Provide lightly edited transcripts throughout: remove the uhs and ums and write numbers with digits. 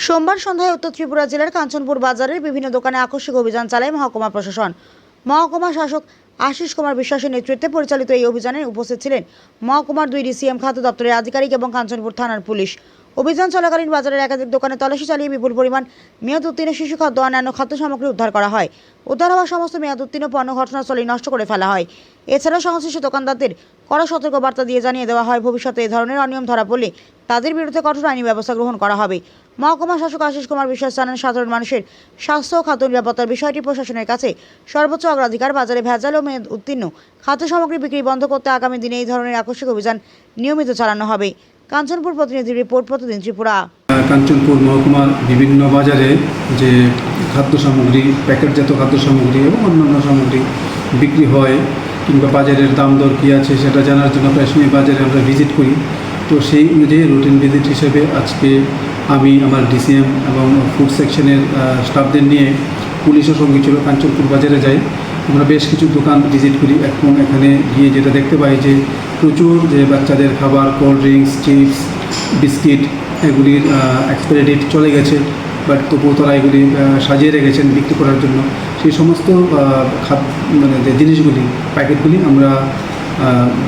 সোমবার সন্ধ্যায় উত্তর ত্রিপুরা জেলার কাঞ্চনপুর বাজারের বিভিন্ন দোকানে আকস্মিক অভিযান চালায় মহকুমা প্রশাসন। মহকুমা শাসক আশিস কুমার বিশ্বাসের নেতৃত্বে পরিচালিত এই অভিযানে উপস্থিত ছিলেন মহকুমার 2 ডিসিএম, খাদ্য দপ্তরের আধিকারিক এবং কাঞ্চনপুর থানার পুলিশ। অভিযান চলাকালীন বাজারের একাধিক দোকানে তল্লাশি চালিয়ে বিপুল পরিমাণ মেয়াদ উত্তীর্ণ শিশু খাদ্য ও অন্যান্য খাদ্য সামগ্রী উদ্ধার করা হয়। উদ্ধার হওয়া সমস্ত মেয়াদ উত্তীর্ণ পণ্য ঘটনাস্থলেই নষ্ট করে ফেলা হয়। এছাড়াও সংশ্লিষ্ট দোকানদারদের কড়া সতর্কবার্তা দিয়ে জানিয়ে দেওয়া হয়, ভবিষ্যতে এই ধরনের অনিয়ম ধরা পড়লে তাদের বিরুদ্ধে কঠোর আইনি ব্যবস্থা গ্রহণ করা হবে। মহকুমা শাসক আশিস কুমার বিশ্বাস জানান, সাধারণ মানুষের স্বাস্থ্য ও খাদ্য নিরাপত্তার বিষয়টি প্রশাসনের কাছে সর্বোচ্চ অগ্রাধিকার। বাজারে ভেজাল ও মেয়াদ উত্তীর্ণ খাদ্য সামগ্রী বিক্রি বন্ধ করতে আগামী দিনে এই ধরনের আকস্মিক অভিযান নিয়মিত চালানো হবে। কাঞ্চনপুর প্রতিনিধি রিপোর্ট, প্রতিদিন ত্রিপুরা। কাঞ্চনপুর মহকুমার বিভিন্ন বাজারে যে খাদ্য সামগ্রী, প্যাকেটজাত খাদ্য সামগ্রী এবং অন্যান্য সামগ্রী বিক্রি হয় কিংবা বাজারের দাম দর কী আছে সেটা জানার জন্য প্রায় সময় বাজারে আমরা ভিজিট করি। তো সেই অনুযায়ী রুটিন ভিজিট হিসেবে আজকে আমি আমার ডিসিএম এবং ফুড সেকশনের স্টাফদের নিয়ে, পুলিশের সঙ্গে ছিল, কাঞ্চনপুর বাজারে যাই। আমরা বেশ কিছু দোকান ভিজিট করি এবং এখানে গিয়ে যেটা দেখতে পাই যে প্রচুর যে বাচ্চাদের খাবার, কোল্ড ড্রিঙ্কস, চিপস, বিস্কিট এগুলির এক্সপায়ারি ডেট চলে গেছে, বাট তবুও তারা এগুলি সাজিয়ে রেখেছেন বিক্রি করার জন্য। সেই সমস্ত মানে যে জিনিসগুলি, প্যাকেটগুলি আমরা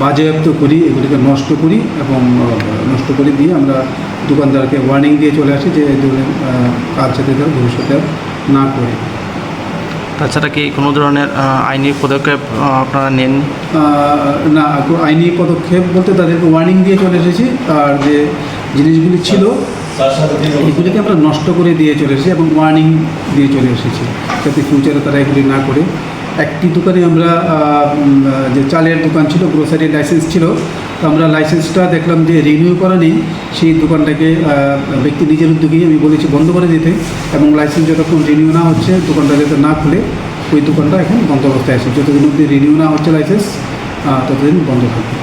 বাজেয়াপ্ত করি, এগুলিকে নষ্ট করি এবং নষ্ট করে দিয়ে আমরা দোকানদারকে ওয়ার্নিং দিয়ে চলে আসি যে এই ধরনের কাজ যাতে তারা ভবিষ্যতে না করে। তাছাড়া কি কোনো ধরনের আইনি পদক্ষেপ আপনারা নেন? না, আইনি পদক্ষেপ বলতে তাদেরকে ওয়ার্নিং দিয়ে চলে এসেছি। আর যে জিনিসগুলি ছিল এগুলিকে আমরা নষ্ট করে দিয়ে চলে এসেছি এবং ওয়ার্নিং দিয়ে চলে এসেছি যাতে ফিউচারে তারা এগুলি না করে। একটি দোকানে আমরা যে চালের দোকান ছিল, গ্রোসারি লাইসেন্স ছিল, তো আমরা লাইসেন্সটা দেখলাম যে রিনিউ করা নেই। সেই দোকানটাকে ব্যক্তি নিজের উদ্যোগেই আমি বলেছি বন্ধ করে দিতে, এবং লাইসেন্স যতক্ষণ রিনিউ না হচ্ছে দোকানটা যাতে না খুলে, ওই দোকানটা এখন বন্ধ অবস্থায় আছে। যতদিন অবধি রিনিউ না হচ্ছে লাইসেন্স ততদিন বন্ধ থাকবে।